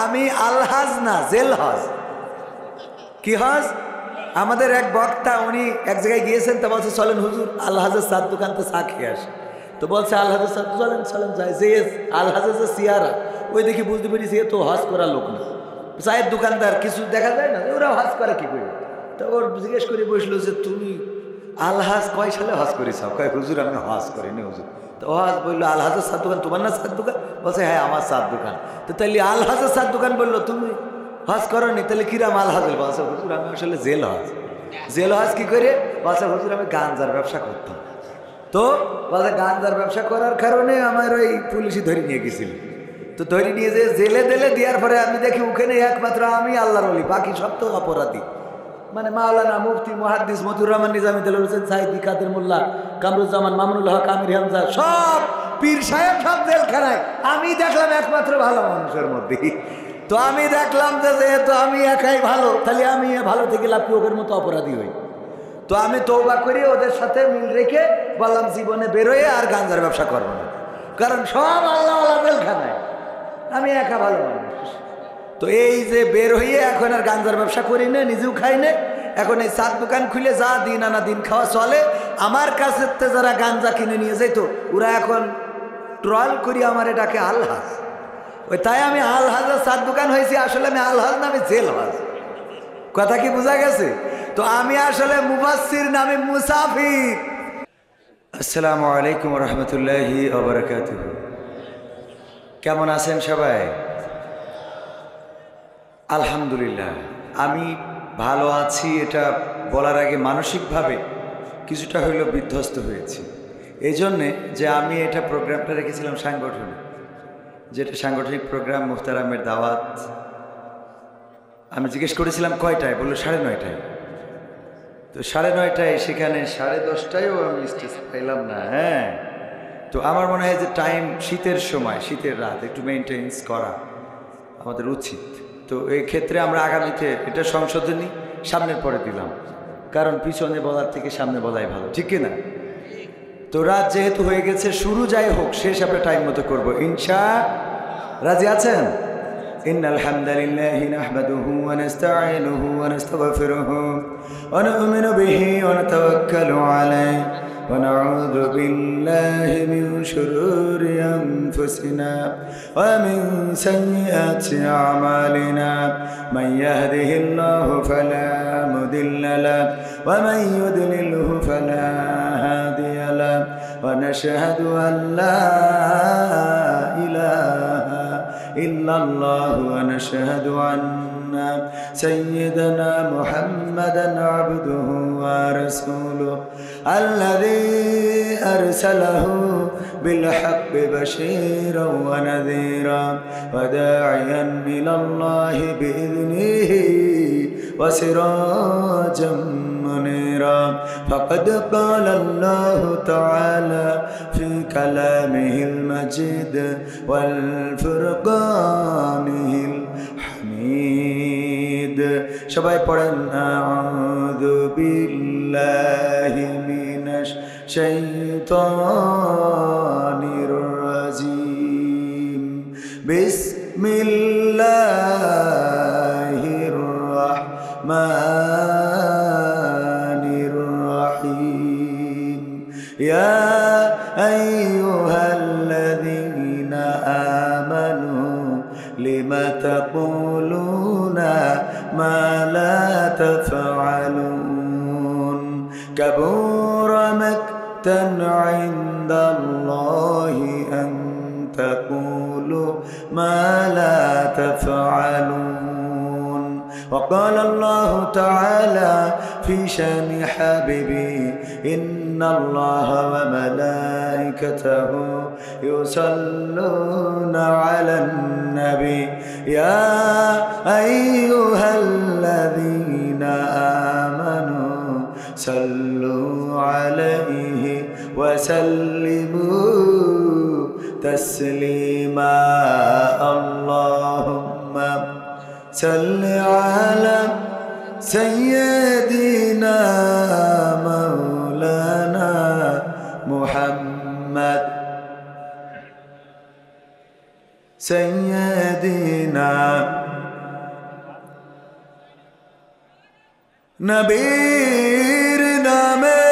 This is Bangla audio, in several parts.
আমি আলহাজ না, জেল হজ। কি হজ? আমাদের এক বক্তা উনি এক জায়গায় গিয়েছেন, তো বলছে চলেন হুজুর আলহাজের চার দোকানতে চা খেয়ে আসে। তো বলছে আলহাজের চার, চলেন চলেন যাই। যে আলহাজের যে সিয়ারা, ওই দেখি বুঝতে পেরেছি এ তো হজ করার লোক না। চায়ের দোকানদার কিছু দেখা যায় না, ওরা হজ করে কি করে? তো ওর জিজ্ঞেস করে বসলো যে তুমি আলহাজ কয় সালে হজ করেছ? কয় হুজুর আমি হজ করিনি হুজুর। তো হজ বললো আলহাজের চার দোকান তোমার না চার দোকান? বলছে হ্যাঁ আমার চার দোকান। তো তাইলে আলহাজের চার দোকান বললো তুমি হজ করনি, তাহলে কিরাম আলহাজ? বলছে হুজুর আমি আসলে জেল হজ। জেল হজ কি করে? বলছে হুজুর আমি গাঞ্জার ব্যবসা করতাম। তো বলছে গাঞ্জার ব্যবসা করার কারণে আমার ওই পুলিশই ধরে নিয়ে গেছিল। তো ধরে নিয়ে যে জেলে দিলে দেওয়ার পরে আমি দেখি ওখানে একমাত্র আমি আল্লাহর ওলি, বাকি সব তো অপরাধী। মানে মাওলানা, মুফতি, মুহাদ্দিস, মতিউর রহমান নিজামী, দেলোয়ার হোসেন সাঈদী, কাদের মোল্লা, কামরুজ্জামান, মামুনুল হক, আমির হামজা, সব পীর সাহেব সব জেলখানায়। আমি দেখলাম একমাত্র ভালো মানুষের মধ্যে। তো আমি দেখলাম যে যেহেতু আমি একাই ভালো, তাহলে আমি ভালো থেকে লাভ কি ওদের মতো অপরাধী হই? তো আমি তওবা করে ওদের সাথে মিল রেখে বললাম জীবনে বেরোয় আর গাঞ্জার ব্যবসা করবো না, কারণ সব আল্লাহ আল্লাহ জেলখানায়, আমি একা ভালো মানুষ। তো এই যে বের হইয়ে এখন আর গাঞ্জার ব্যবসা করি না, নিজেও খাই না। এখন এই চার দোকান খুলে যা দিন আনা দিন খাওয়া চলে। আমার কাছে যারা গাঞ্জা কিনে নিয়ে যেত, ওরা এখন ট্রল করি আমার এটাকে আলহাজ। ওই তাই আমি আলহাজের চার দোকান হয়েছি, আসলে আমি আলহাজ না, আমি জেল হজ। কথা কি বোঝা গেছে? তো আমি আসলে মুফাসসির না, আমি মুসাফির। আসসালামু আলাইকুম রহমতুল্লাহি ওয়া বারাকাতুহু। কেমন আছেন সবাই? আলহামদুলিল্লাহ আমি ভালো আছি। এটা বলার আগে মানসিকভাবে কিছুটা হইলেও বিধ্বস্ত হয়েছি, এই জন্যে যে আমি এটা প্রোগ্রামটা রেখেছিলাম সাংগঠনিক, যেটা সাংগঠনিক প্রোগ্রাম মুহতারামের দাওয়াত। আমি জিজ্ঞেস করেছিলাম কয়টায়, বললো 9:30টায়। তো 9:30টায়, সেখানে 10:30টায়ও আমি স্টেজ পাইলাম না। হ্যাঁ, তো আমার মনে হয় যে টাইম, শীতের সময়, শীতের রাত, একটু মেনটেন্স করা আমাদের উচিত। তো এই ক্ষেত্রে আমরা আগামীতে এটা সংশোধনী সামনের পরে দিলাম, কারণ পিছনে বলার থেকে সামনে বলাই ভালো, ঠিক কিনা? তো রাত যেহেতু হয়ে গেছে, শুরু যাই হোক শেষ আমরা টাইম মতো করবো ইনশা। রাজি আছেন? ইন্নাল হামদালিল্লাহি নাহমাদুহু ওয়া নাস্তাঈনুহু ওয়া নাস্তাগফিরুহু ওয়া নু'মিনু বিহি ওয়া নাতাওয়াক্কালু আলাইহি ওয়া নাউযু বিল্লাহি মিন শুরুরি আনফুসিনা ওয়া মিন সাইয়্যাতি আ'মালিনা মান ইয়াহদিহিল্লাহু ফালা মুদিল্লা লাহু ওয়া মান ইউদ্লিলহু ফালা হাদিয়া লাহু ওয়া নাশহাদু আন লা ইলাহা إلا الله ونشهد أن سيدنا محمدا عبده ورسوله الذي أرسله بالحق بشيرا ونذيرا وداعيا إلى الله بإذنه وسراجا منيرا. فقد قال الله تعالى في كلامه المجيد والفرقانه الحميد. সবাই পড়েন আউযু বিল্লাহি মিনাশ শাইতানির রাজিম. বিসমিল্লাহির রাহমানির রাহিম. ইয়া আইয়ুহাল্লাযীনা আমানু লিমা তাকুলুনা মা লা তাফআলুন. কাবুরা মাকতান ইনদাল্লাহি আন তাকুলু মা লা তাফআলুন. وقال الله تعالى في شان حبيبي إن الله وملائكته يصلون على النبي يا أيها الذين آمنوا صلوا عليه وسلموا تسليما. اللهم صل على سيدنا مولانا محمد سيدنا নবীর নামে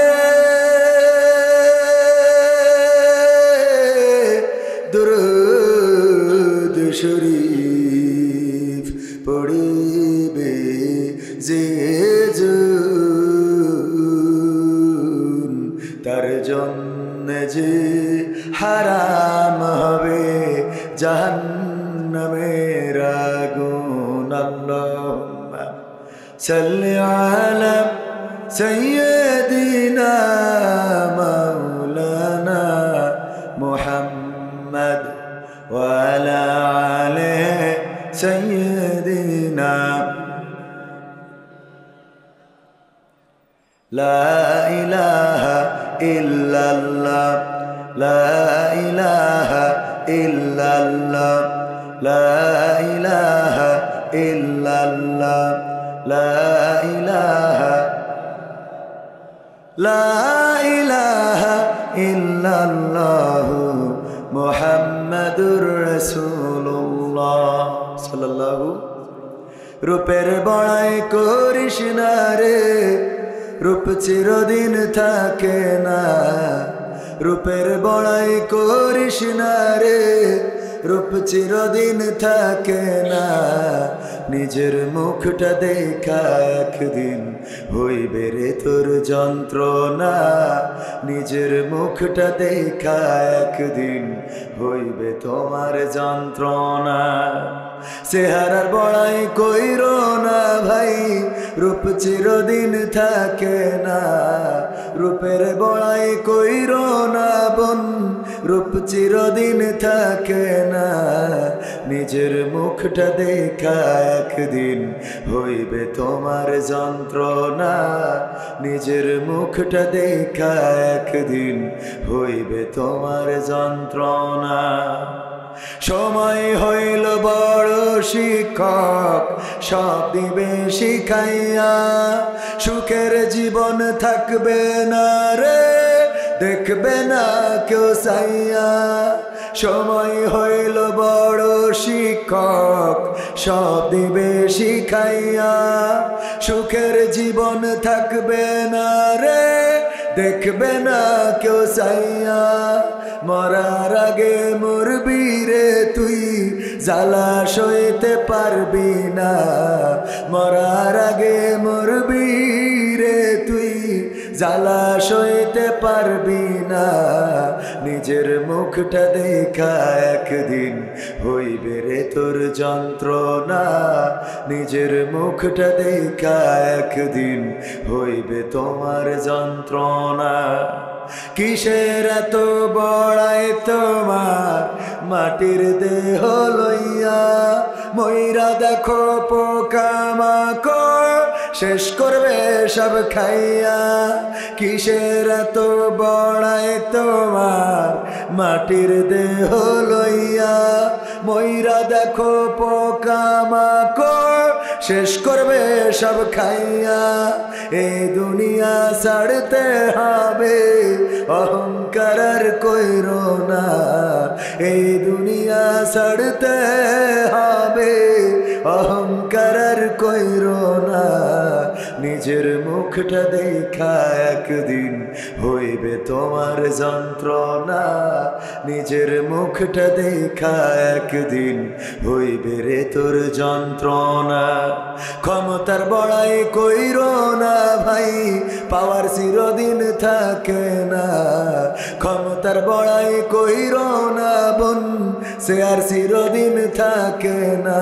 দুরূদ শরীফ পড়িবে যে জন তার জন্য যে হারাম হবে জাহান্নামের আগুন। আল্লাহুম্মা সাল্লি আলা সাইয়্যিদিনা মাওলানা মুহাম্মদ ওয়া আলা আলি সাইয়্যিদিনা। লা ইলাহা ইল্লাল্লাহ লা ইলাহা ইল্লাল্লাহ লা ইলাহা ইল্লাল্লাহ লা ইলাহা ইল্লাল্লাহ মুহাম্মাদুর রাসূলুল্লাহ সাল্লাল্লাহু। রূপের বড়াই করিস না রে, রূপ চিরদিন থাকে না। রূপের বড়াই করিস না রে, রূপ চিরদিন থাকে না। নিজের মুখটা দেখা একদিন হইবে রে তোর যন্ত্রণা। নিজের মুখটা দেখা একদিন হইবে তোমার যন্ত্রণা। চেহারার বড়াই কইরো না ভাই, রূপ চিরদিন থাকে না। রূপের বড়াই কইরো না বোন, রূপ চিরদিন থাকে না। নিজের মুখটা দেখা একদিন হইবে তোমার যন্ত্রণা। নিজের মুখটা দেখা একদিন হইবে তোমার যন্ত্রণা। সময় হইল বড় শিক্ষক, সব দিবে শিখাইয়া। সুখের জীবন থাকবে না রে, দেখবে না কেউ চাইয়া। সময় হইল বড় শিক্ষক, সব দিবে শিখাইয়া। সুখের জীবন থাকবে না রে, দেখবে না কেউ চাইয়া। মরার আগে মরবি রে তুই, জ্বালা সইতে পারবি না। মরার আগে মরবি রে তুই, জ্বালা সইতে পারবি না। নিজের মুখটা দেখা একদিন হইবে রে তোর যন্ত্রণা। নিজের মুখটা দেখা একদিন হইবে তোমার যন্ত্রণা। কিসের এত বড়াই তোমার মাটির দেহ লইয়া। ময়রা দেখো পোকামাকড় শেষ করবে সব খাইয়া। কিসের এত বড়াই তোমার মাটির দেহ লইয়া। ময়রা দেখো পোকামাকড় শেষ করবে সব খাইয়া। এই দুনিয়া ছাড়তে হবে, অহংকার আর কইরো না। এই দুনিয়া ছাড়তে হবে, অহংকার আর কইরো না। নিজের মুখটা দেখা একদিন হইবে তোমার যন্ত্রণা। নিজের মুখটা দেখা একদিন হইবে রে তোর যন্ত্রণা। ক্ষমতার বড়াই কইরো না ভাই, পাওয়ার চিরদিন থাকে না। ক্ষমতার বড়াই কইরো না বোন, চেয়ার চিরদিন থাকে না।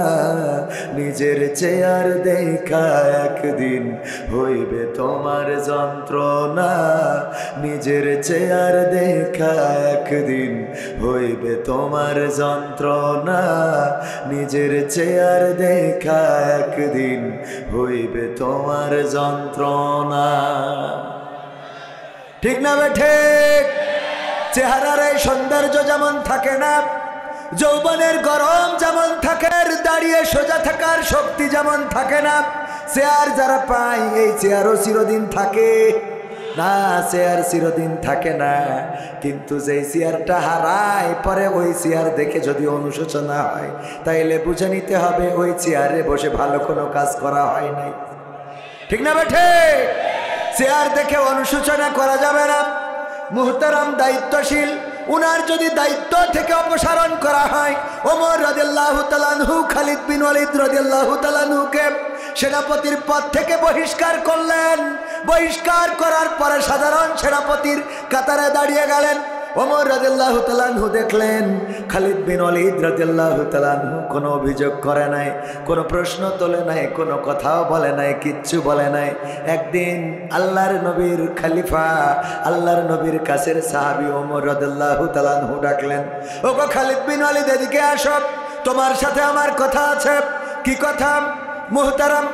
নিজের চেয়ার দেখা একদিন হইবে তোমার যন্ত্রণা। নিজের চেয়ার দেখা একদিন হইবে তোমার যন্ত্রণা। নিজের চেয়ার দেখা একদিন হইবে তোমার যন্ত্রণা। ঠিক না বেঠে? চেহারার এই সৌন্দর্য যেমন থাকে না, যৌবনের গরম যেমন থাকে, দাঁড়িয়ে সোজা থাকার শক্তি যেমন থাকে না, চেয়ার যারা পায় এই চেয়ারও চিরদিন থাকে। না, চেয়ার চিরদিন থাকে না, কিন্তু যেই চেয়ারটা হারায় পরে ওই চেয়ার দেখে যদি অনুশোচনা হয় তাইলে বুঝে নিতে হবে ওই চেয়ারে বসে ভালো কোনো কাজ করা হয় নাই। ঠিক না বেঠে? চেয়ার দেখে অনুশোচনা করা যাবে না। মুহতারাম দায়িত্বশীল, উনার যদি দায়িত্ব থেকে অপসারণ করা হয়, ওমর রাদিয়াল্লাহু তাআলা আনহু খালিদ বিন ওয়ালিদ রাদিয়াল্লাহু তাআলা আনহুকে সেনাপতির পদ থেকে বহিষ্কার করলেন। বহিষ্কার করার পরে সাধারণ সেনাপতির কাতারে দাঁড়িয়ে গেলেন। ওমর রাদিয়াল্লাহু তাআলা আনহু দেখলেন খালিদ বিন ওয়ালিদ রাদিয়াল্লাহু তাআলা আনহু কোনো অভিযোগ করে নাই, কোনো প্রশ্ন তোলে নাই, কোনো কথাও বলে নাই, কিচ্ছু বলে নাই। একদিন আল্লাহর নবীর খলিফা, আল্লাহর নবীর কাছের সাহাবী ওমর রাদিয়াল্লাহু তাআলা আনহু ডাকলেন, ওগো খালিদ বিন ওয়ালিদ, এদিকে আসো, তোমার সাথে আমার কথা আছে। কি কথা? মুহতারাম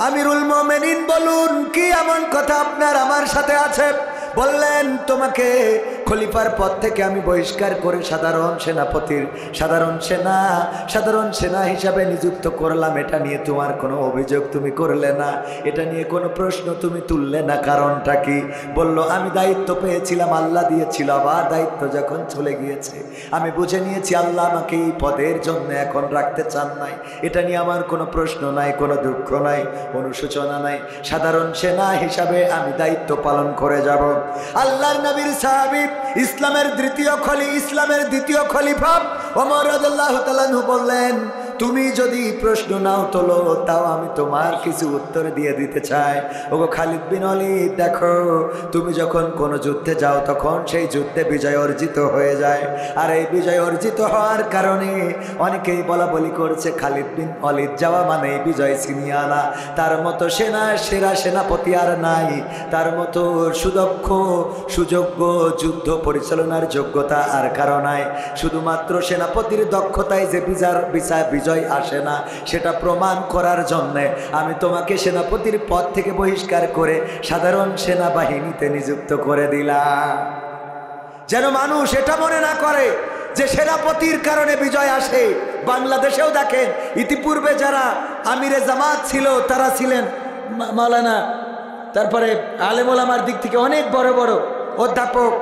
আমিরুল মুমিনিন, বলুন কি এমন কথা আপনার আমার সাথে আছে? বললেন, তোমাকে খলিফার পদ থেকে আমি বহিষ্কার করে সাধারণ সেনা হিসাবে নিযুক্ত করলাম। এটা নিয়ে তোমার কোনো অভিযোগ তুমি করলে না, এটা নিয়ে কোনো প্রশ্ন তুমি তুললে না, কারণটা কি? বলল, আমি দায়িত্ব পেয়েছিলাম, আল্লাহ দিয়েছিল, আবার দায়িত্ব যখন চলে গিয়েছে আমি বুঝে নিয়েছি আল্লাহ আমাকে এই পদের জন্য এখন রাখতে চান নাই। এটা নিয়ে আমার কোনো প্রশ্ন নাই, কোনো দুঃখ নাই, অনুশোচনা নাই। সাধারণ সেনা হিসাবে আমি দায়িত্ব পালন করে যাব। আল্লাহর নবীর সাহাবী, ইসলামের দ্বিতীয় খলিফা ওমর রাদিয়াল্লাহু তাআলা আনহু বললেন, তুমি যদি প্রশ্ন নাও তোলো তাও আমি তোমার কিছু উত্তর দিয়ে দিতে চাই। ওগো খালিদ বিন ওয়ালিদ, দেখো, তুমি যখন কোনো যুদ্ধে যাও তখন সেই যুদ্ধে বিজয় অর্জিত হয়ে যায়, আর এই বিজয় অর্জিত হওয়ার কারণে অনেকেই বলা বলি করছে খালিদ বিন ওয়ালিদ যাওয়া মানে বিজয় ছিনিয়ে আনা। তার মতো সেরা সেনাপতি আর নাই, তার মতো সুদক্ষ সুযোগ্য যুদ্ধ পরিচালনার যোগ্যতা আর কারো নাই। শুধুমাত্র সেনাপতির দক্ষতায় যে বিজয় আসে না, সেটা প্রমাণ করার জন্যে আমি তোমাকে সেনাপতির পদ থেকে বহিষ্কার করে সাধারণ সেনাবাহিনীতে নিযুক্ত করে দিলাম, যেন মানুষ এটা মনে না করে যে সেনাপতির কারণে বিজয় আসে। বাংলাদেশেও দেখেন, ইতিপূর্বে যারা আমিরে জামাত ছিল তারা ছিলেন মাওলানা, তারপরে আলেম ওলামার দিক থেকে অনেক বড় বড় অধ্যাপক।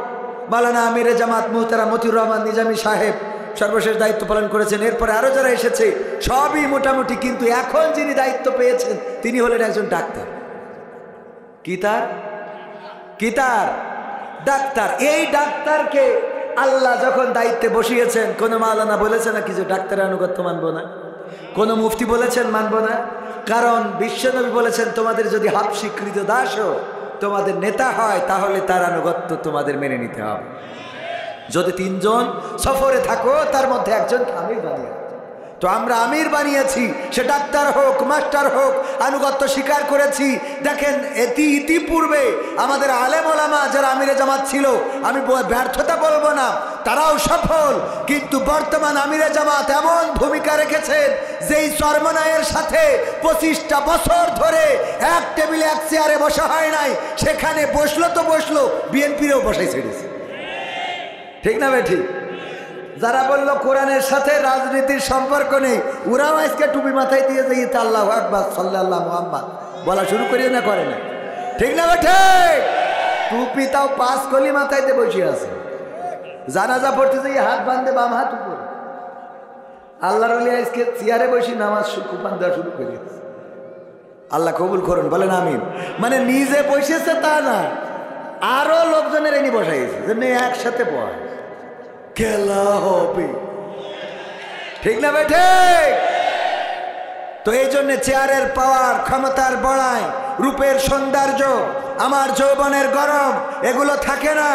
মাওলানা আমিরে জামাত মুহতারাম মতিউর রহমান নিজামী সাহেব সর্বশেষ দায়িত্ব পালন করেছেন। এরপরে আরও যারা এসেছে সবই মোটামুটি, কিন্তু এখন যিনি দায়িত্ব পেয়েছেন তিনি হলেন একজন ডাক্তার। কি তার ডাক্তার। এই ডাক্তারকে আল্লাহ যখন দায়িত্বে বসিয়েছেন, কোনো মাওলানা বলেছে নাকি যে ডাক্তারের আনুগত্য মানবো না? কোনো মুফতি বলেছেন মানবো না? কারণ বিশ্বনবী বলেছেন, তোমাদের যদি হাফ স্বীকৃত দাসও তোমাদের নেতা হয় তাহলে তার আনুগত্য তোমাদের মেনে নিতে হবে। যদি 3 জন সফরে থাকো তার মধ্যে একজনকে আমির বানিয়ে, তো আমরা আমির বানিয়েছি, সে ডাক্তার হোক মাস্টার হোক, আনুগত্য স্বীকার করেছি। দেখেন, ইতিপূর্বে আমাদের আলেম ওলামা যারা আমিরে জামাত ছিল, আমি ব্যর্থতা বলবো না, তারাও সফল, কিন্তু বর্তমান আমিরে জামাত এমন ভূমিকা রেখেছেন যেই চরমনায়ের সাথে 25টা বছর ধরে এক টেবিলে এক চেয়ারে বসা হয় নাই, সেখানে বসলো তো বসলো, বিএনপিরও বসাই ছেড়েছে। ঠিক না ভাই? ঠিক। যারা বললো কোরআনের সাথে রাজনীতির সম্পর্ক নেই, ওরাও আজকে টুপি মাথায় দিয়ে যে ইতা আল্লাহু আকবার সাল্লাল্লাহু মুহাম্মদ বলা শুরু করিয়ে না করে না। ঠিক না ভাই? ঠিক। টুপি তাও 5 কলি মাথায় দিয়ে বসে আছে, জানাজা পড়তে যাই হাত বাঁধে বাম হাত উপরে। আল্লাহর ওলি আজকে চেয়ারে বসে নামাজ কুপান দেওয়া শুরু করিয়েছে। আল্লাহ কবুল করুন, বলেন আমিন। মানে নিজে বসেছে তা না, আরো লোকজনের এনে বসাইছে যে মেয়ে একসাথে পড়ে খেলা হবে। ঠিক না ভাই? ঠিক। তো এই জন্য চেয়ারের পাওয়ার, ক্ষমতার বড়াই, রূপের সৌন্দর্য, আমার যৌবনের গরম, এগুলো থাকে না।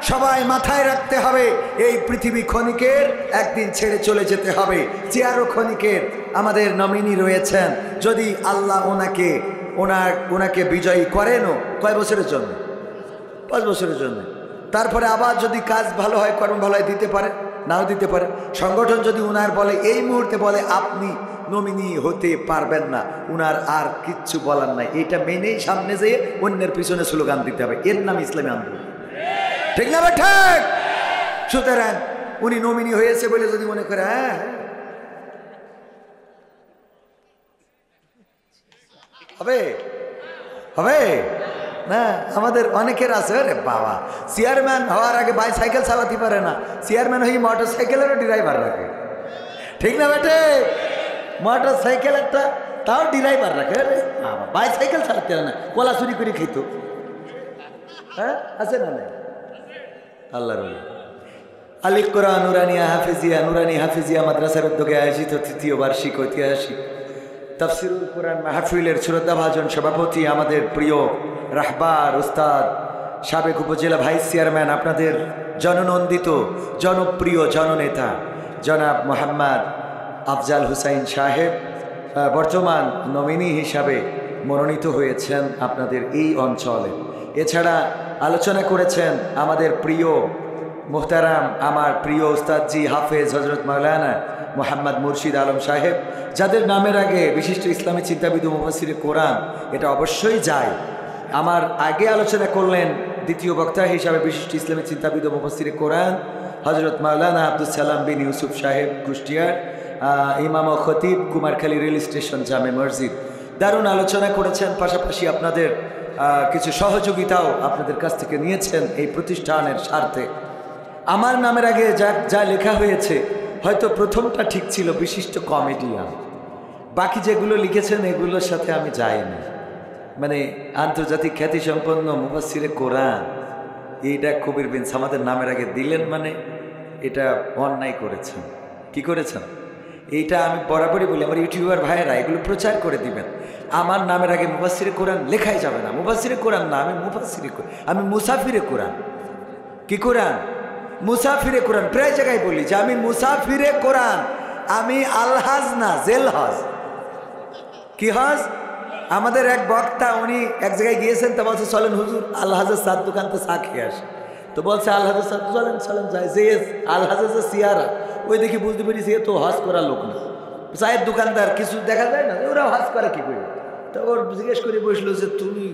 সবাই মাথায় রাখতে হবে এই পৃথিবী ক্ষণিকের, একদিন ছেড়ে চলে যেতে হবে। চেয়ারও ক্ষণিকের। আমাদের নমিনি রয়েছেন, যদি আল্লাহ ওনাকে বিজয়ী করেনও, কয় বছরের জন্য? 5 বছরের জন্য। তারপরে আবার যদি কাজ ভালো হয়, কর্ম ভালো হয়, দিতে পারে, নাও দিতে পারে। সংগঠন যদি উনার বলে, এই মুহূর্তে বলে আপনি নমিনি হতে পারবেন না, উনার আর কিচ্ছু বলার নাই, এটা মেনেই সামনে যেয়ে অন্যের পিছনে স্লোগান দিতে হবে। এর নাম ইসলামী আন্দোলন। ঠিক না ভাই? ঠিক। সুতরাং উনি নমিনি হয়েছে বলে যদি মনে করে হ্যাঁ হবে হবে না আমাদের অনেকের আছে, আরে বাবা চেয়ারম্যান হওয়ার আগে বাইসাইকেল চালাতে পারে না, চেয়ারম্যান হয়ে মোটর সাইকেলেরও ড্রাইভার রাখে, ঠিক না বেটে? মোটর সাইকেল একটা তাও ড্রাইভার রাখে, আরে বাবা বাইসাইকেল চালাতে পারে না, কলা চুরি করে খেত। হ্যাঁ আছে না? নাই আল্লাহর আলিক কোরআন নুরানি হাফিজিয়া মাদ্রাসার উদ্যোগে আয়োজিত তৃতীয় বার্ষিক ঐতিহাসিক তাফসিরুল কোরআন মাহফিলের শ্রদ্ধাভাজন সভাপতি আমাদের প্রিয় রাহবার উস্তাদ সাবেক উপজেলা ভাইস চেয়ারম্যান, আপনাদের জননন্দিত জনপ্রিয় জননেতা জনাব মোহাম্মদ আফজাল হুসাইন সাহেব বর্তমান নমিনি হিসাবে মনোনীত হয়েছেন আপনাদের এই অঞ্চলে। এছাড়া আলোচনা করেছেন আমাদের প্রিয় মুহতারাম আমার প্রিয় উস্তাদজি হাফেজ হজরত মাওলানা মোহাম্মদ মুর্শিদ আলম সাহেব, যাদের নামের আগে বিশিষ্ট ইসলামী চিন্তাবিদ ও মুফাসসিরে কোরআন এটা অবশ্যই যায়। আমার আগে আলোচনা করলেন দ্বিতীয় বক্তা হিসাবে বিশিষ্ট ইসলামী চিন্তাবিদ ও মুফাসসিরে কোরআন হজরত মাওলানা আব্দুল সালাম বিন ইউসুফ সাহেব কুষ্টিয়ার, ইমাম ও খতিব কুমারখালী রেল স্টেশন জামে মসজিদ। দারুণ আলোচনা করেছেন, পাশাপাশি আপনাদের কিছু সহযোগিতাও আপনাদের কাছ থেকে নিয়েছেন এই প্রতিষ্ঠানের স্বার্থে। আমার নামের আগে যা লেখা হয়েছে হয়তো প্রথমটা ঠিক ছিল, বিশিষ্ট কমেডিয়ান, বাকি যেগুলো লিখেছেন এগুলোর সাথে আমি যাইনি। মানে আন্তর্জাতিক খ্যাতিসম্পন্ন মুফাসসিরে কোরআন এইটা কবির বিন সামাদের নামের আগে দিলেন, মানে এটা অন্যায় করেছেন। কি করেছেন? এইটা আমি বরাবরই বলি, আমার ইউটিউবার ভাইয়েরা এগুলো প্রচার করে দিবেন। আমার নামের আগে মুফাসসিরে কোরআন লেখাই যাবে না। মুফাসসিরে কোরআন না, আমি মুফাসসিরে কোরআন, আমি মুসাফিরে কোরআন। কি কোরআন? মুসাফিরে কোরআন। প্রায় জায়গায় বলি যে আমি মুসাফিরে কোরআন, আমি আলহাজ না জেল হজ। কি হজ? আমাদের এক বক্তা উনি এক জায়গায় গিয়েছেন, তো বলছে চলেন হুজুর আলহাজের চার দোকানতে চা খেয়ে আসে। তো বলছে আলহাজের চার, চলেন চলেন যাই। যে আলহাজের যে সিয়ারা ওই দেখি বুঝতে পেরেছি এ তো হজ করার লোক না, চায়ের দোকানদার কিছু দেখা যায় না, ওরা হজ করে কি করে? তো ওর জিজ্ঞেস করে বসলো যে তুমি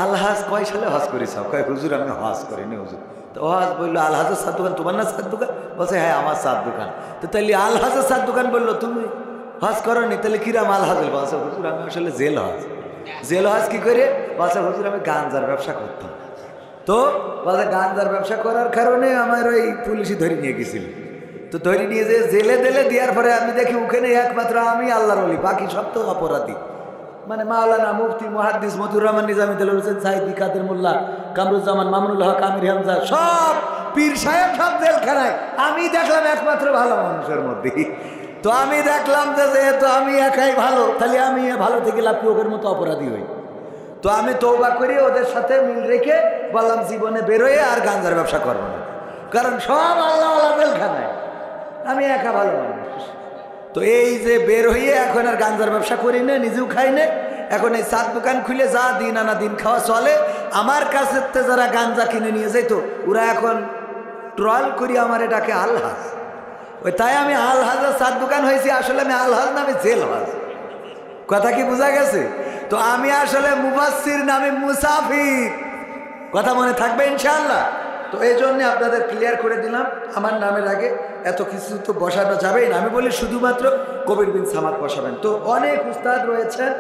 আলহাজ কয় সালে হজ করেছ? কয় হুজুর আমি হজ করিনি হুজুর। তো হজ বললো আলহাজের চার দোকান তোমার না চার দোকান? বলছে হ্যাঁ আমার চার দোকান। তো তাহলে আলহাজের চার দোকান বললো তুমি হজ করো নি, তাহলে কিরাম আলহাজ? বলছে হুজুর আমি আসলে জেল হজ। জেল হজ কি করে? বলছে হুজুর আমি গাঞ্জার ব্যবসা করতাম। তো বলছে গাঞ্জার ব্যবসা করার কারণে আমার ওই পুলিশই ধরে নিয়ে গেছিল। তো ধরে নিয়ে যে জেলে দিলে দেওয়ার পরে আমি দেখি ওখানে একমাত্র আমি আল্লাহর ওলি, বাকি সব তো অপরাধী। মানে মাওলানা মুফতি মুহাদ্দিস মতিউর রহমান নিজামী, দেলোয়ার হোসেন সাইদি, কাদের মোল্লা, কামরুজ্জামান, মামুনুল হক, আমির হামজা, সব পীর সাহেব সব জেলখানায়। আমি দেখলাম একমাত্র ভালো মানুষের মধ্যে। তো আমি দেখলাম যে যেহেতু আমি একাই ভালো, তাহলে আমি ভালো থেকে লাভ ওদের মতো অপরাধী হই। তো আমি তওবা করে ওদের সাথে মিল রেখে বললাম জীবনে বেরোয় আর গাঞ্জার ব্যবসা করবো না, কারণ সব আল্লাহ জেলখানায়, আমি একা ভালো মানুষ। তো এই যে বের হইয়ে এখন আর গাঞ্জার ব্যবসা করি না, নিজেও খাই না। এখন এই চার দোকান খুলে যা দিন আনা দিন খাওয়া চলে। আমার কাছে যারা গাঞ্জা কিনে নিয়ে যেত ওরা এখন ট্রল করি আমার এটাকে আলহাজ। ওই তাই আমি আলহাজের চার দোকান হয়েছি, আসলে আমি আলহাজ না, আমি জেল হাজ। কথা কি বোঝা গেছে? তো আমি আসলে মুফাসসির না, আমি মুসাফির। কথা মনে থাকবে ইনশাআল্লাহ। তো এই জন্যে আপনাদের ক্লিয়ার করে দিলাম, আমার নামের আগে এত কিছু তো বসানো যাবেই না। আমি বলি শুধুমাত্র কবির বিন সামাদ বসাবেন। তো অনেক উস্তাদ রয়েছেন,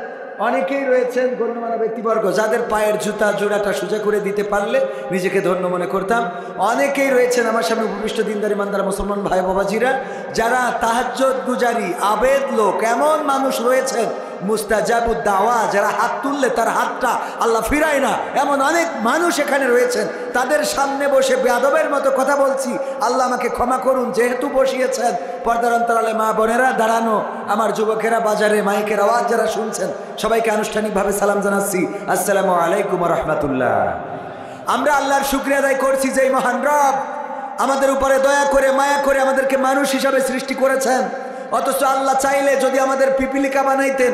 অনেকেই রয়েছেন গণ্যমান্য ব্যক্তিবর্গ, যাদের পায়ের জুতা জোড়াটা সোজা করে দিতে পারলে নিজেকে ধন্য মনে করতাম। অনেকেই রয়েছেন আমার সামনে উপবিষ্ট দিনদার ইমানদার মুসলমান ভাই বাবাজিরা, যারা তাহাজ্জুদ গুজারি আবেদ লোক, এমন মানুষ রয়েছেন মুস্তাজাবুদ দাওয়া, যারা হাত তুললে তার হাতটা আল্লাহ ফিরায় না, এমন অনেক মানুষ এখানে রয়েছেন। তাদের সামনে বসে বেয়াদবের মতো কথা বলছি, আল্লাহ আমাকে ক্ষমা করুন। যেহেতু বসিয়েছেন পর্দার অন্তরালে মা বোনেরা, দাঁড়ানো আমার যুবকেরা, বাজারে মাইকের আওয়াজ যারা শুনছেন, সবাইকে আনুষ্ঠানিকভাবে সালাম জানাচ্ছি, আসসালামু আলাইকুম ওয়া রাহমাতুল্লাহ। আমরা আল্লাহর শুকরিয়া আদায় করছি যে এই মহান রব আমাদের উপরে দয়া করে মায়া করে আমাদেরকে মানুষ হিসাবে সৃষ্টি করেছেন। অথচ আল্লাহ চাইলে যদি আমাদের পিপিলিকা বানাইতেন,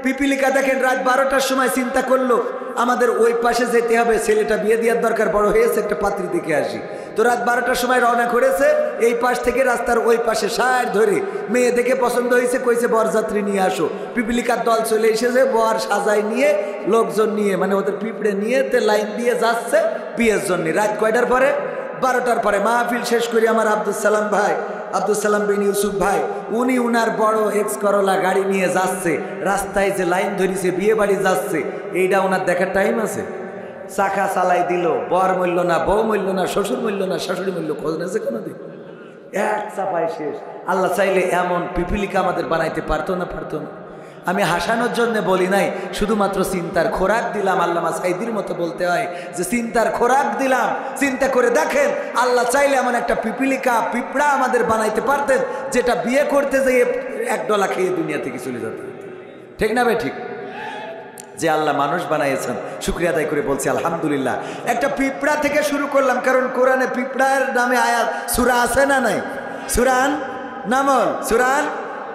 পিপিলিকা দেখেন রাত 12টার সময় চিন্তা করলো আমাদের ওই পাশে যেতে হবে, ছেলেটা বিয়ে দেওয়ার দরকার, বড় হয়েছে, একটা পাত্রী দেখে আসি। তো রাত 12টার সময় রওনা করেছে, এই পাশ থেকে রাস্তার ওই পাশে সাইড ধরে মেয়ে দেখে পছন্দ হয়েছে, কইছে বরযাত্রী নিয়ে আসো। পিপিলিকার দল চলে এসেছে, বর সাজাই নিয়ে, লোকজন নিয়ে, মানে ওদের পিঁপড়ে নিয়ে লাইন দিয়ে যাচ্ছে বিয়ের জন্য। রাত কয়টার পরে? 12টার পরে। মাহফিল শেষ করি আমার আব্দুল সালাম ভাই, আব্দুল সালাম বিন ইউসুফ ভাই, উনি উনার বড় এক্স করলা গাড়ি নিয়ে যাচ্ছে, রাস্তায় যে লাইন ধরেছে বিয়ে বাড়ি যাচ্ছে, এইটা ওনার দেখার টাইম আছে? চাকা চালাই দিল, বর মূল্য না, বউ মূল্য না, শ্বশুর মূল্য না, শাশুড়ি মূল্য, খোঁজ নেছে কোনোদিন? এক চাপায় শেষ। আল্লাহ চাইলে এমন পিপিলিকা আমাদের বানাইতে পারতো না? পারতো না। আমি হাসানোর জন্য বলি নাই, শুধুমাত্র চিন্তার খোরাক দিলাম। আল্লামা সাইদির মতো বলতে হয় যে চিন্তার খোরাক দিলাম। চিন্তা করে দেখেন, আল্লাহ চাইলে এমন একটা পিপিলিকা, পিঁপড়া আমাদের বানাইতে পারতেন, যেটা বিয়ে করতে যেয়ে এক ডলা খেয়ে দুনিয়া থেকে চলে যেত। ঠিক না ভাই? ঠিক। যে আল্লাহ মানুষ বানাইছেন, শুকরিয়া আদায় করে বলছি আলহামদুলিল্লাহ। একটা পিঁপড়া থেকে শুরু করলাম, কারণ কোরআনে পিঁপড়ার নামে আয়াত সূরা আছে না নাই? সূরা নামল, সূরা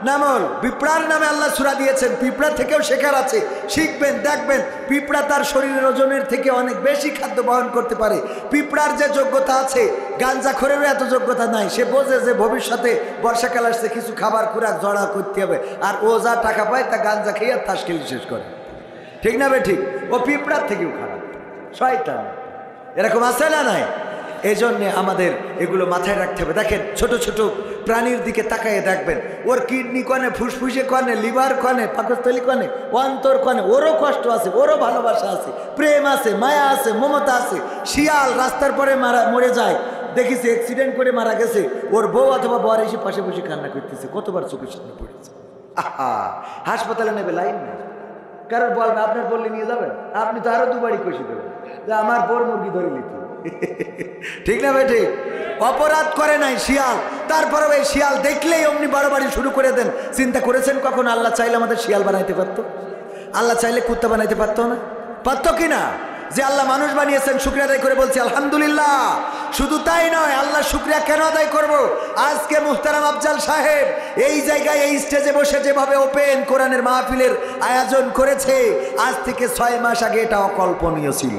নামল, পিঁপড়ার নামে আল্লাহ সূরা দিয়েছেন। পিঁপড়া থেকেও শেখার আছে, শিখবেন, দেখবেন। পিঁপড়া তার শরীরের ওজনের থেকে অনেক বেশি খাদ্য বহন করতে পারে। পিঁপড়ার যে যোগ্যতা আছে, গাঞ্জাখোরেরও এত যোগ্যতা নাই। সে বোঝে যে ভবিষ্যতে বর্ষাকাল আসছে, কিছু খাবার খুরাক জড়া করতে হবে, আর ও যা টাকা পায় তা গাঞ্জা খেয়ে আর তাস খেলে শেষ করে। ঠিক না ভাই? ঠিক। ও পিঁপড়ার থেকেও খারাপ, শয়তান। এরকম আছে না নাই? এই জন্যে আমাদের এগুলো মাথায় রাখতে হবে। দেখেন, ছোট ছোট প্রাণীর দিকে তাকাইয়ে দেখবেন, ওর কিডনি কনে, ফুসফুসে কনে, লিভার কনে, পাকস্থলী কনে, অন্তর কনে, ওরও কষ্ট আছে, ওরও ভালোবাসা আছে, প্রেম আছে, মায়া আছে, মমতা আছে। শিয়াল রাস্তার পরে মরে যায়, দেখিছে অ্যাক্সিডেন্ট করে মারা গেছে, ওর বউ অথবা বর এসে পাশে বসে কান্না করতেছে, কতবার চোখের সামনে পড়েছে। আহা, হাসপাতালে নেবে লাইন নেই, কারণ বলবে আপনার বললে নিয়ে যাবেন, আপনি তো আরো দুবারই কষে দেবেন যে আমার বোর মুরগি ধরে নিত। ঠিক না ভাই? ঠিক। অপরাধ করে নাই শিয়াল, তারপরে ওই শিয়াল দেখলেই অমনি বাড়াবাড়ি শুরু করে দেন। চিন্তা করেছেন কখন আল্লাহ চাইলে আমাদের শিয়াল বানাইতে পারতো? আল্লাহ চাইলে কুত্তা বানাইতে পারতো না? পারতো কিনা? যে আল্লাহ মানুষ বানিয়েছেন, শুকরিয়া আদায় করে বলছি আলহামদুলিল্লাহ। শুধু তাই নয়, আল্লাহ শুকরিয়া কেন আদায় করব? আজকে মুহতারাম আফজাল সাহেব এই জায়গায়, এই স্টেজে বসে যেভাবে ওপেন কোরআনের মাহফিলের আয়োজন করেছে, আজ থেকে 6 মাস আগে এটা অকল্পনীয় ছিল।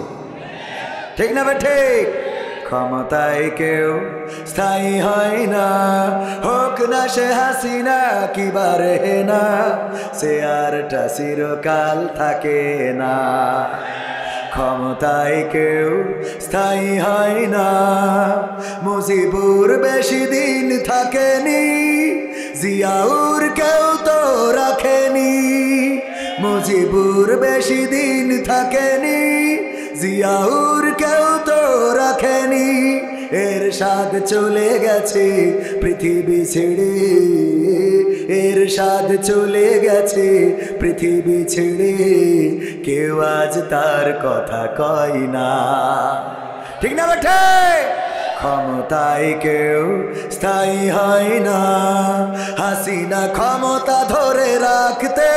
ঠিক না ভাই? ঠিক। ক্ষমতায় কেউ স্থায়ী হয় না, হোক না সে হাসিনা কিবারে না, সে আরটা চিরকাল থাকে না। ক্ষমতায় কেউ স্থায়ী হয় না, মুজিবুর বেশি দিন থাকেনি, জিয়াউর কেউ তো রাখেনি। মুজিবুর বেশি দিন থাকেনি, জিয়াউর কেউ তো রাখেনি। এরশাদ চলে গেছে পৃথিবী ছেড়ে, এরশাদ চলে গেছে পৃথিবী ছেড়ে, কেউ আজ তার কথা কয় না। ঠিক না বেঠে? ক্ষমতায় কেউ স্থায়ী হয় না, হাসিনা ক্ষমতা ধরে রাখতে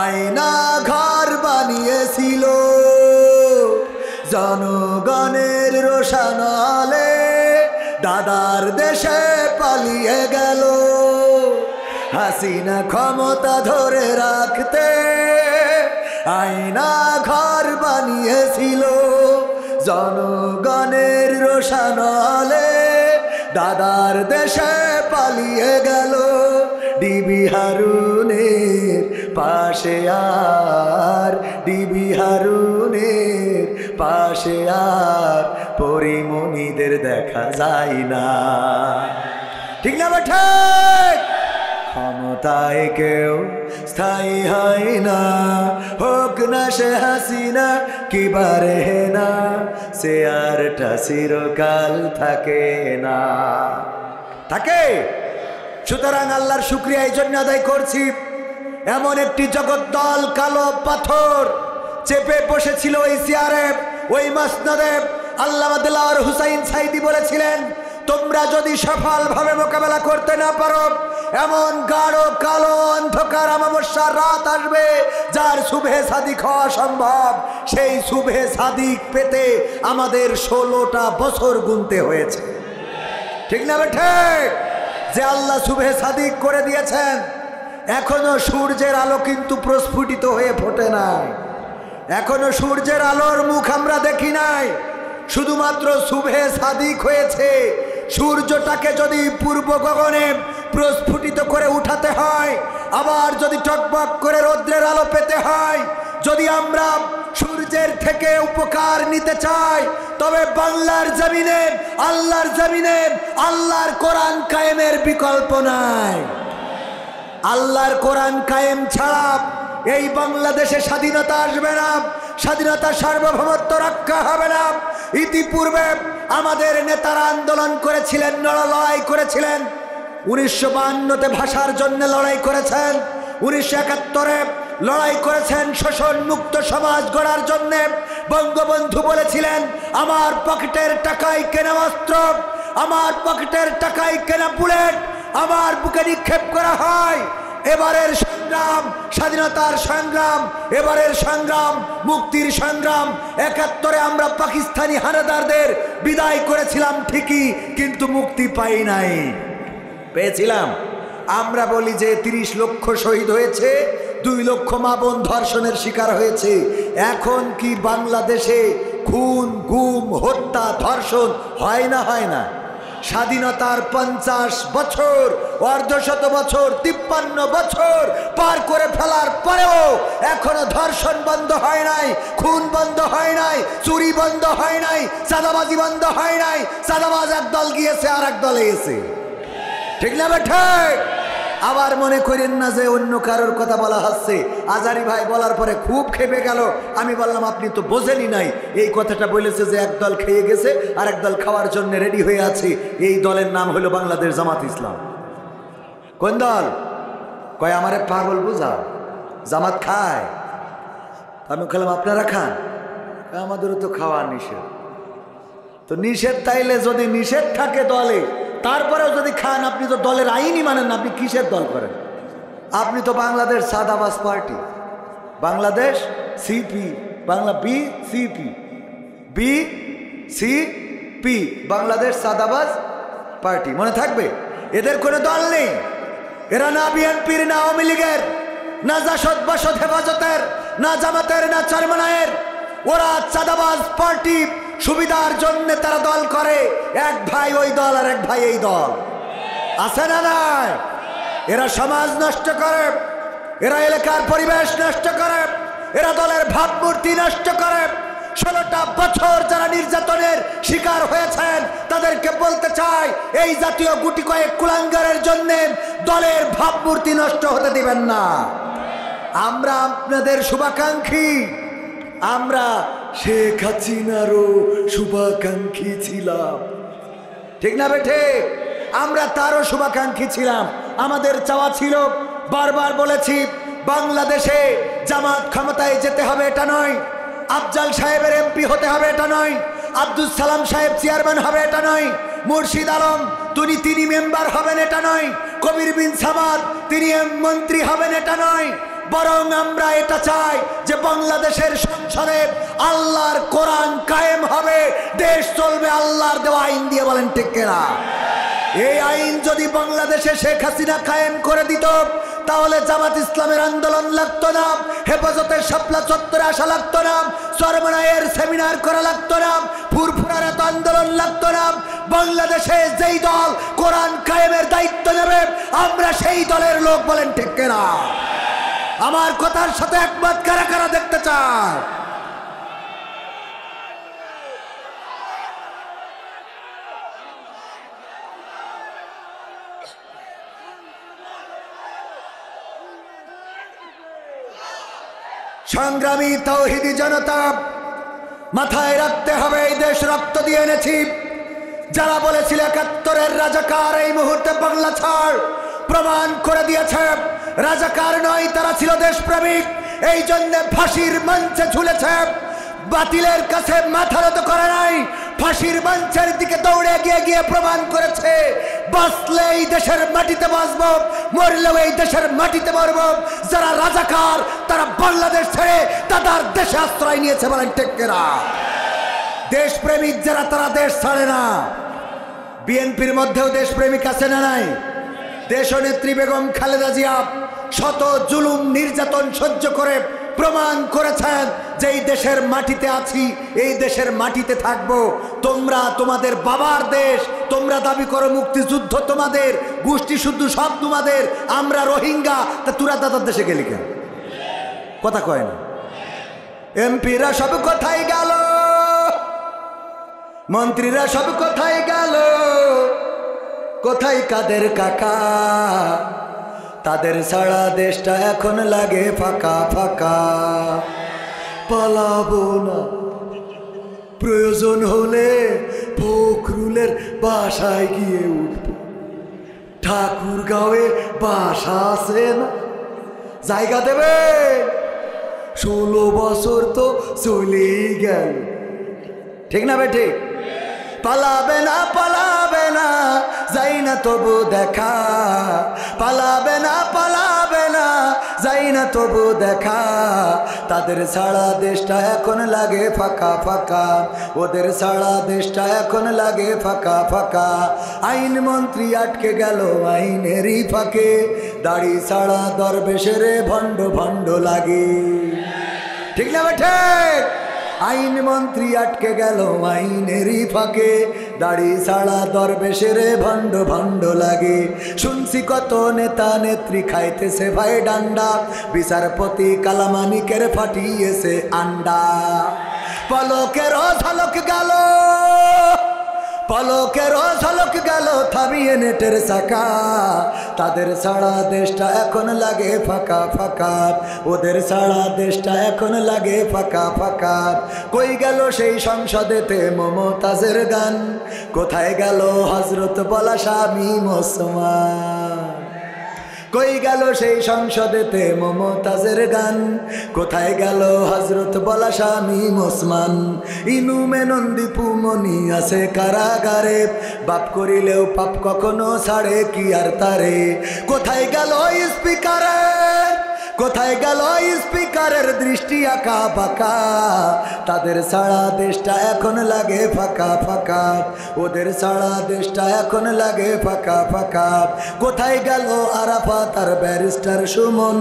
আয়না ঘর বানিয়েছিল, জনগণের রোশনালে দাদার দেশে পালিয়ে গেল। হাসিনা ক্ষমতা ধরে রাখতে আয়না ঘর বানিয়েছিল, জনগণের রোশনালে দাদার দেশে পালিয়ে গেল। ডিবি হারুনের পাশে আর, ডিবি হারুনের পাশে আর পরিমণিদের দেখা যায় না। ঠিক না বেঠে? ক্ষমতায় কেউ স্থায়ী হয় না, হোক না সে হাসিনা কিবারে না, সে আরটা চিরকাল থাকে না। থাকে। সুতরাং আল্লাহর শুকরিয়া এই জন্য আদায় করছি, এমন একটি জগদ্দল কালো পাথর চেপে বসেছিল ওই চেয়ারে, ওই মাসনদে। আল্লামা দেলাওয়ার হুসাইন সাইদি বলেছিলেন, তোমরা যদি সফলভাবে মোকাবেলা করতে না পারো, এমন গাঢ় কালো অন্ধকার অমাবস্যার রাত আসবে যার শুভে সাদিক হওয়া সম্ভব। সেই শুভে সাদিক পেতে আমাদের 16টা বছর গুনতে হয়েছে। ঠিক না ঠিক? যে আল্লাহ শুভে সাদিক করে দিয়েছেন, এখনো সূর্যের আলো কিন্তু প্রস্ফুটিত হয়ে ফোটে নাই, এখনো সূর্যের আলোর মুখ আমরা দেখি নাই, শুধুমাত্র শুভে সাদিক হয়েছে। সূর্যটাকে যদি পূর্ব গগনে প্রস্ফুটিত করে উঠাতে হয়, আবার যদি টকবক করে রৌদ্রের আলো পেতে হয়, যদি আমরা সূর্যের থেকে উপকার নিতে চাই, তবে বাংলার জমিনে, আল্লাহর জমিনে আল্লাহর কোরআন কায়েমের বিকল্প নাই। আল্লাহর কোরআন কায়েম ছাড়া এই বাংলাদেশে স্বাধীনতা আসবে না। স্বাধীনতা সার্বভৌমত্ব রক্ষা হবে না। ইতিপূর্বে আমাদের নেতারা আন্দোলন করেছিলেন, লড়াই করেছিলেন। 1952-তে ভাষার জন্য লড়াই করেছেন, 1971-এ লড়াই করেছেন শোষণ মুক্ত সমাজ গড়ার জন্য। বঙ্গবন্ধু বলেছিলেন, আমার পকেটের টাকায় কেনা অস্ত্র, আমার পকেটের টাকায় কেনা বুলেট আমার বুকে নিক্ষেপ করা হয়। এবারের সংগ্রাম স্বাধীনতার সংগ্রাম, এবারের সংগ্রাম মুক্তির সংগ্রাম। 71-এ আমরা পাকিস্তানি হানাদারদের বিদায় করেছিলাম ঠিকই, কিন্তু মুক্তি পাই নাই। পেয়েছিলাম? আমরা বলি যে 30 লক্ষ শহীদ হয়েছে, 2 লক্ষ মা বোন ধর্ষণের শিকার হয়েছে। এখন কি বাংলাদেশে খুন, গুম, হত্যা, ধর্ষণ হয় না? হয় না? স্বাধীনতার 50 বছর, অর্ধশত বছর, 53 বছর পার করে ফেলার পরেও এখনো ধর্ষণ বন্ধ হয় নাই, খুন বন্ধ হয় নাই, চুরি বন্ধ হয় নাই, চাঁদাবাজি বন্ধ হয় নাই। চাঁদাবাজ এক দল গিয়েছে, আর এক দলে গেছে। ঠিক না বেঠে? আবার মনে করেন না যে অন্য কারোর কথা বলা হচ্ছে। আজারি ভাই বলার পরে খুব খেপে গেল। আমি বললাম, আপনি তো বোঝেনই নাই। এই কথাটা বলেছে যে একদল খেয়ে গেছে আর একদল খাওয়ার জন্য রেডি হয়ে আছে। এই দলের নাম হলো বাংলাদেশ জামাত ইসলাম। কোন দল? কয় আমারে পাগল বুঝা, জামাত খায়। আমি বললাম, আপনারা খান? আমাদেরও তো খাওয়া নিষেধ। তো নিষেধ তাইলে যদি নিষেধ থাকে দলে, তারপরেও যদি খান, আপনি তো দলের আইনই মানেন না। আপনি কিসের দল করেন? আপনি তো বাংলাদেশ সাদাবাজ party, Bangladesh CP, Bangla BCP, Bangladesh সাদাবাজ পার্টি। মনে থাকবে, এদের কোনো দল নেই। এরা না বিএনপির, না আওয়ামী লীগের, না জাসদ বাসদ হেফাজতের, না জামাতের, না চরমনায়ের। ওরা চাঁদাবাজ পার্টি। সুবিধার জন্য তারা দল করে। এক ভাই ওই দল আর এক ভাই এই দল। আছে না নাই? এরা সমাজ নষ্ট করে, এরা এলাকার পরিবেশ নষ্ট করে, এরা দলের ভাবমূর্তি নষ্ট করে। 16টা বছর যারা নির্যাতনের শিকার হয়েছেন তাদেরকে বলতে চাই, এই জাতীয় গুটি কয়েক কুলাঙ্গারের জন্য দলের ভাবমূর্তি নষ্ট হতে দিবেন না। আমরা আপনাদের শুভাকাঙ্ক্ষী। আমরা শেখ হাসিনারও শুভাকাঙ্ক্ষী ছিলাম। ঠিক না বেঠে? আমরা তারও শুভাকাঙ্ক্ষী ছিলাম। আমাদের চাওয়া ছিল, বারবার বলেছি, বাংলাদেশে জামাত ক্ষমতায় যেতে হবে এটা নয়, আফজাল সাহেবের এমপি হতে হবে এটা নয়, আব্দুল সালাম সাহেব চেয়ারম্যান হবে এটা নয়, মুর্শিদ আলম তিনি মেম্বার হবেন এটা নয়, কবির বিন সামাদ তিনি মন্ত্রী হবেন এটা নয়। বরং আমরা এটা চাই যে বাংলাদেশের সংসদে আল্লাহর কোরআন কায়েম হবে, দেশ চলবে আল্লাহর দেওয়া আইন দিয়ে। বলেন ঠিক কিনা? এই আইন যদি বাংলাদেশে শেখ হাসিনা কায়েম করে দিত, তাহলে জামাত ইসলামের আন্দোলন লাগতো না, হেফাজতের শাপলা চত্বরে আসা লাগতো না, চরমনায়ের সেমিনার করা লাগতো না, ফুরফুরার এত আন্দোলন লাগতো না। বাংলাদেশে যেই দল কোরআন কায়েমের দায়িত্ব নেবে, আমরা সেই দলের লোক। বলেন ঠিক কিনা? আমার কথার সাথে একমত কারা কারা দেখতে চায়? সংগ্রামী তাওহীদি জনতা, মাথায় রাখতে হবে, এই দেশ রক্ত দিয়ে এনেছি। যারা বলেছিল 71-এর রাজাকার, এই মুহূর্তে বাংলা ছাড় প্রমাণ করে দিয়েছে রাজাকার নয়, তারা ছিল দেশপ্রেমিক। এই জন্য ফাঁসির মঞ্চে ঝুলেছে, বাতিলের কাছে মাথা নত করে নাই, ফাঁসির মঞ্চের দিকে দৌড়ে গিয়ে প্রমাণ করেছে, বাঁচলে এই দেশের মাটিতে বাঁচবো, মরলেও এই দেশের মাটিতে মরব। যারা রাজাকার তারা বাংলাদেশ ছেড়ে তাদের দেশে আশ্রয় নিয়েছে। বলেন ঠিক কিনা? দেশপ্রেমিক যারা তারা দেশ ছাড়ে না। বিএনপির মধ্যেও দেশপ্রেমিক আছে না নাই? দেশনেত্রী বেগম খালেদা জিয়া শত জুলুম নির্যাতন সহ্য করে প্রমাণ করেছেন যে এই দেশের মাটিতে আছি, এই দেশের মাটিতে থাকবো। তোমরা তোমাদের বাবার দেশ, তোমরা দাবি করো মুক্তিযুদ্ধ তোমাদের, গোষ্ঠী শুদ্ধ সব তোমাদের, আমরা রোহিঙ্গা, তা তোরা দাদার দেশে গেলি কেন? কথা কয় না? এমপিরা সব কোথায় গেল, মন্ত্রীরা সব কোথায় গেল, কোথায় কাদের কাকা? তাদের ছাড়া দেশটা এখন লাগে ফাঁকা ফাঁকা। পালাবো না, প্রয়োজন হলে ফখরুলের বাসায় গিয়ে উঠব। ঠাকুরগাঁওয়ে বাসা আছে না, জায়গা দেবে? 16 বছর তো চলেই গেল, ঠিক না বেঠে? পালাবে না, পালাবে না, যাই না তবু দেখা, পালাবে না, পালাবে না, যাই না তবু দেখা। তাদের ছাড়া দেশটা এখন লাগে ফাঁকা ফাঁকা, ওদের ছাড়া দেশটা এখন লাগে ফাঁকা ফাঁকা। আইন মন্ত্রী আটকে গেল আইনেরই ফাঁকে, দাড়ি ছাড়া দরবেশের ভণ্ড ভণ্ড লাগে, ঠিক না বেঠে? আইন মন্ত্রী আটকে গেল আইনেরই ফাঁকে, দাড়ি ছাড়া দরবেশের ভণ্ড ভণ্ড লাগে। শুনছি কত নেতা নেত্রী খাইতেছে ভাই ডান্ডা, বিচারপতি কালামানিকের ফাটিয়েছে আন্ডা। পলকের ঝলক গেল, পলকের ঝলক গেল থামিয়ে নেটের চাকা। তাদের ছাড়া দেশটা এখন লাগে ফাঁকা ফাঁকা, ওদের ছাড়া দেশটা এখন লাগে ফাঁকা ফাঁকা। কই গেল সেই সংসদেতে মমতাজের গান, কোথায় গেল হজরত বলা শামীম ওসমান? কই গেল সেই সংসদেতে মমতাজের গান, কোথায় গেল হজরত বলা শামীম ওসমান? ইনুমে নন্দীপু মনি আছে কারাগারে, বাপ করিলেও পাপ কখনো ছাড়ে কি আর তারে? কোথায় গেল স্পিকারের, কোথায় গেল স্পিকারের দৃষ্টি আঁকা বাঁকা? তাদের ছাড়া দেশটা এখন লাগে ফাঁকা ফাঁকা, ওদের ছাড়া দেশটা এখন লাগে ফাঁকা ফাঁকা। কোথায় গেল আরাফাত আর ব্যারিস্টার সুমন,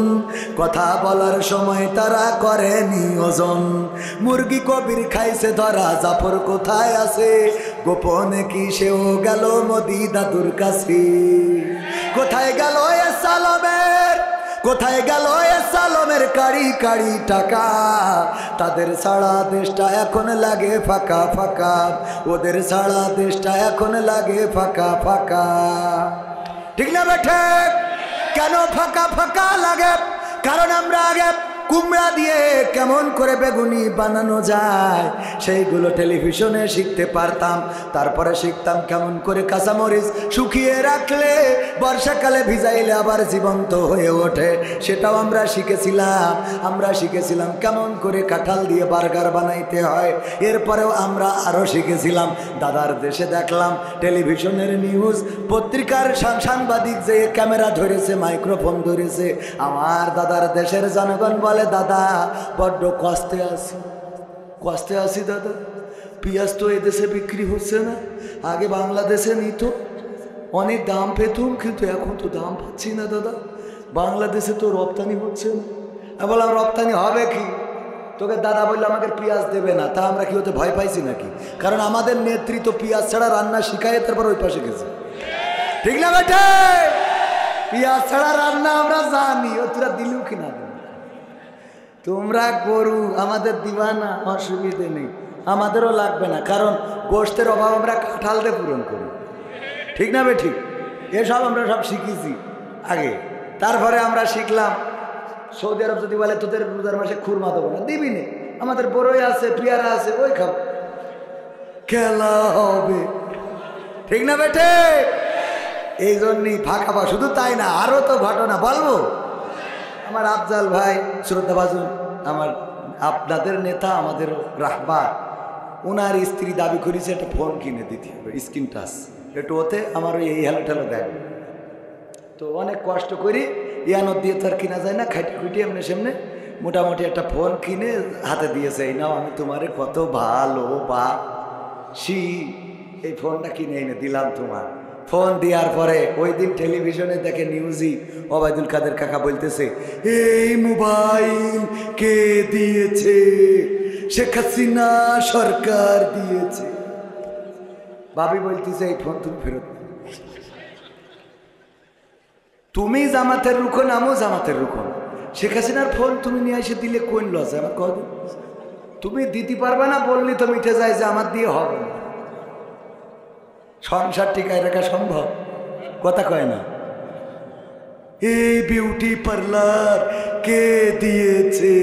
কথা বলার সময় তারা করে নিয়োজন? মুরগি কবির খাইছে ধরা, জাফর কোথায় আছে? গোপনে কি সেও গেল মোদি দাদুর কাছে? কোথায় গেল এ সালমের, কোথায় গেল এ সালমের কাড়ি কাড়ি টাকা? তাদের ছাড়া দেশটা এখন লাগে ফাঁকা ফাঁকা, ওদের ছাড়া দেশটা এখন লাগে ফাঁকা ফাঁকা, ঠিক না বেঠে? কেন ফাঁকা ফাঁকা লাগে? কারণ আমরা আগে কুমড়া দিয়ে কেমন করে বেগুনি বানানো যায় সেইগুলো টেলিভিশনে শিখতে পারতাম। তারপরে শিখতাম কেমন করে কাঁচামরিচ শুকিয়ে রাখলে বর্ষাকালে ভিজাইলে আবার জীবন্ত হয়ে ওঠে, সেটাও আমরা শিখেছিলাম। আমরা শিখেছিলাম কেমন করে কাঁঠাল দিয়ে বার্গার বানাইতে হয়। এরপরেও আমরা আরও শিখেছিলাম দাদার দেশে দেখলাম টেলিভিশনের নিউজ, পত্রিকার সাংবাদিক যে ক্যামেরা ধরেছে, মাইক্রোফোন ধরেছে, আমার দাদার দেশের জনগণ বলে, দাদা বড্ড কষ্টে আছি, কষ্টে আছি দাদা, পেঁয়াজ তো এদেশে বিক্রি হচ্ছে না, আগে বাংলাদেশে নিত, অনেক দাম পেতুম, কিন্তু এখন তো দাম পাচ্ছি না দাদা, বাংলাদেশে তো রপ্তানি হচ্ছে না। আমি বললাম রপ্তানি হবে কি? তোকে দাদা বললো আমাকে পেঁয়াজ দেবে না। তা আমরা কি হতে ভয় পাইছি নাকি? কারণ আমাদের নেত্রী তো পেঁয়াজ ছাড়া রান্না শিখায়, তারপর ওই পাশে গেছে, ঠিক না বেটে? পেঁয়াজ ছাড়া রান্না আমরা জানি, ও তোরা দিলু কিনা? তোমরা গরু আমাদের দিবা না, অসুবিধে নেই, আমাদেরও লাগবে না, কারণ গোশতের অভাব আমরা কাঁঠাল দিয়ে পূরণ করি, ঠিক না বে ঠিক? এসব আমরা সব শিখেছি আগে। তারপরে আমরা শিখলাম সৌদি আরব যদি বলে তোদের রোজার মাসে খুরমা দেবো না, দিবি নে, আমাদের বড়ই আছে, পিয়ারা আছে, ওই খাব, খেলা হবে, ঠিক না বেটে? এই জন্যই ফাঁকা পা। শুধু তাই না, আরও তো ঘটনা বলবো। আমার আফজাল ভাই শ্রদ্ধাভাজন, আমার আপনাদের নেতা, আমাদের রাহবার, ওনার স্ত্রী দাবি করেছে একটা ফোন কিনে দিতে হবে, স্ক্রিন টাচ, একটু ওতে আমার ওই হ্যালো ঠেলো দেখবে। তো অনেক কষ্ট করি, ইয়ানোর দিয়ে তো আর কিনা যায় না, খাইটি খুঁটি এমনি সেমনি মোটামুটি একটা ফোন কিনে হাতে দিয়েছে, এই নাও আমি তোমারে কত ভালোবাসি, এই ফোনটা কিনে এনে দিলাম তোমার। ফোন দেওয়ার পরে ওই দিন টেলিভিশনে দেখে নিউজই ওবায়দুল কাদের কাকা বলতেছে, এই মোবাইল কে দিয়েছে? শেখ হাসিনা সরকার দিয়েছে। ভাবি বলতেছে এই ফোন তুমি ফেরত, তুমি জামাতের রুকন, আমিও জামাতের রুকন, শেখ হাসিনার ফোন তুমি নিয়ে এসে দিলে কোন লস? আমার কত তুমি দিতে পারবে না, বললি তো মিটে যায় যে আমার দিয়ে হবে না। সংসার টিকায় রাখা সম্ভব? কথা কয় না। এই বিউটি পার্লার কে দিয়েছে?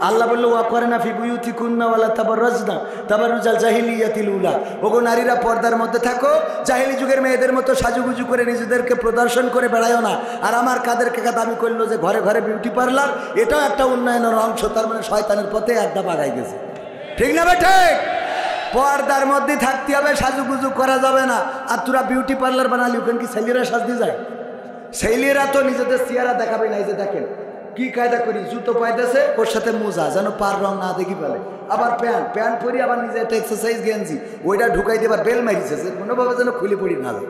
আল্লাহ বললো ওয়াকরনা ফি বুয়ুতিকুন্না ওয়ালা তাবাররাজনা তাবাররুজাল জাহিলিয়াতিল উলা। ওগো নারীরা পর্দার মধ্যে থাকো, জাহিলি যুগের মেয়েদের মতো সাজুগুজু করে নিজেদেরকে প্রদর্শন করে বেড়ায়ও না। আর আমার কাদেরকে দাবি করলো যে ঘরে ঘরে বিউটি পার্লার, এটাও একটা উন্নয়নের অংশ। তার মানে শয়তানের পথে একটা বাগাই গেছে, ঠিক না ভাই? ঠিক। পর্দার মধ্যে থাকতে হবে, সাজুগুজু করা যাবে না। আর তোরা বিউটি পার্লার বানালি, ওখানে কি ছেলেরা সাজতে যায়? ছেলেরা তো নিজেদের চেহারা দেখাবে না। এই যে দেখেন কি কায়দা করি, জুতো পাইতেছে ওর সাথে মোজা, যেন পার রং না দেখি পেলে। আবার প্যান্ট পরি, আবার নিজে একটা এক্সারসাইজ গেঞ্জি ওইটা ঢুকাই দিয়ে আবার বেল মারিছে, কোনোভাবে যেন খুলে পড়ি না যায়,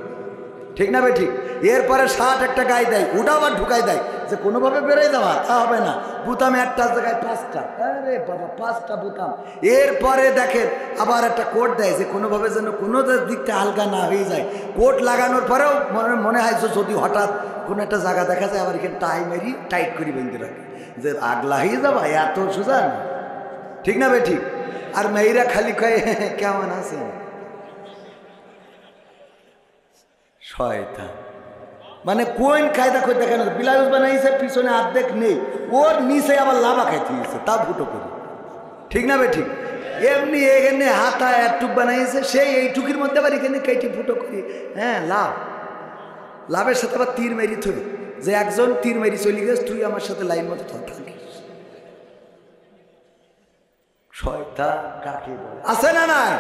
ঠিক না ভাই? ঠিক। এরপরে শার্ট একটা গায়ে দেয়, ওটা আবার ঢুকাই দেয় যে কোনোভাবে বেরোয় যাওয়া, তা হবে না। বুতাম একটা জায়গায় 5টা, আরে বাবা 5টা বুতাম। এরপরে দেখেন আবার একটা কোট দেয় যে কোনোভাবে যেন কোনো দিকটা আলগা না হয়ে যায়। কোট লাগানোর পরেও মনে হয় যদি হঠাৎ কোনো একটা জায়গা দেখা যায়, আবার এখানে টাই মেরি টাইট করি বেঁধে রাখে যে আগলা হয়ে যাবা, এত সোজা না, ঠিক না ভাই? ঠিক। আর মেয়েরা খালি কয়ে কেমন আছে, শয়তান। মানে কোন কায়দা করে দেখেন, ব্লাউজ বানাইছে পিছনে অর্ধেক নেই, ওর নিচে আবার লাভা খাইতে দিয়েছে, তা ফুটো করে, ঠিক না ভাই? ঠিক। এমনি এখানে হাতা একটুক বানাইছে, সেই এইটুকির মধ্যে আবার এখানে কেটে ফুটো করি, হ্যাঁ লাভের সাথে আবার তীর মেরি থই যে একজন তীর মেরি চলে গেছে, তুই আমার সাথে লাইন মতো থাকিস। শয়তান কাকে বলে, আছে না নাই?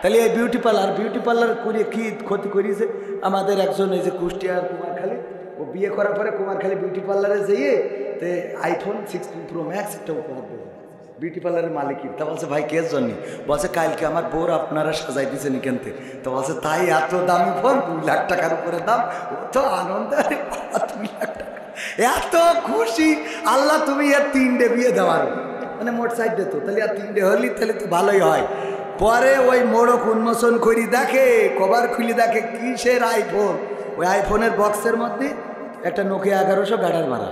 তাহলে এই বিউটি পার্লার করে কি ক্ষতি করিয়েছে আমাদের একজন, এই যে কুষ্টিয়ার কুমারখালী, ও বিয়ে করার পরে কুমারখালী বিউটি পার্লারে যেয়ে তে iPhone 16 Pro Max একটা উপহার দেবে বিউটি পার্লারের মালিকই। তা বলছে ভাই কেস জন্য? বলছে কালকে আমার বোর আপনারা সাজাই দিয়েছেন এখানতে। তো বলছে তাই এত দামি ফোন, 2 লাখ টাকার উপরে দাম। ও তো আনন্দ, 2 লাখ টাকা, এত খুশি। আল্লাহ তুমি এর 3টে বিয়ে দেওয়ার, মানে মোট 4 দিত, তাহলে আর 3টে হলি তাহলে তো ভালোই হয়। পরে ওই মোড়ক উন্মোচন করি দেখে, কভার খুলি দেখে কিসের আইফোন। ওই আইফোনের বক্সের মধ্যে একটা নোকিয়া 1100 গাডার মারা।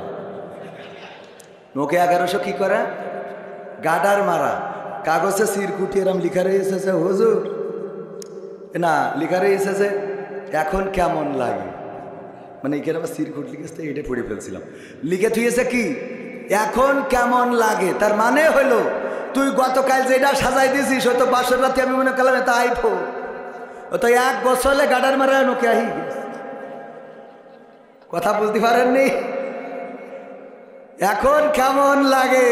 নোকিয়া 1100 কি করা? গাডার মারা। কাগজে সিরকুটি এরম লিখা রয়েছে যে হুজুর, না লিখা রয়েছে যে এখন কেমন লাগে, মানে এখানে আবার সিরকুট লিখেছে, এটা পড়ে ফেলছিলাম। লিখে থুয়েছে কি এখন কেমন লাগে, তার মানে হলো তুই গতকাল যেটা সাজাই দিয়েছিস ও তো 5 রাতে আমি মনে করলাম এটা আইফোন, ও তো 1 বছর হলে গাডার মারা নোকিয়া হয়ে গেছে। কথা বুঝতে পারেননি? এখন কেমন লাগে?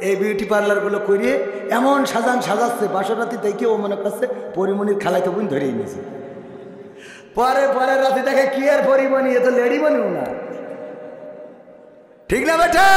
এই বিউটি পার্লারগুলো করিয়ে এমন সাজাচ্ছে, 5 রাতে দেখে ও মনে করছে পরিমণির খালাই তো বোন ধরেই নিয়েছে। পরের রাতে দেখে কি আর পরিমণি, এ তো লেডিমণিও না, ঠিক না বেঠে?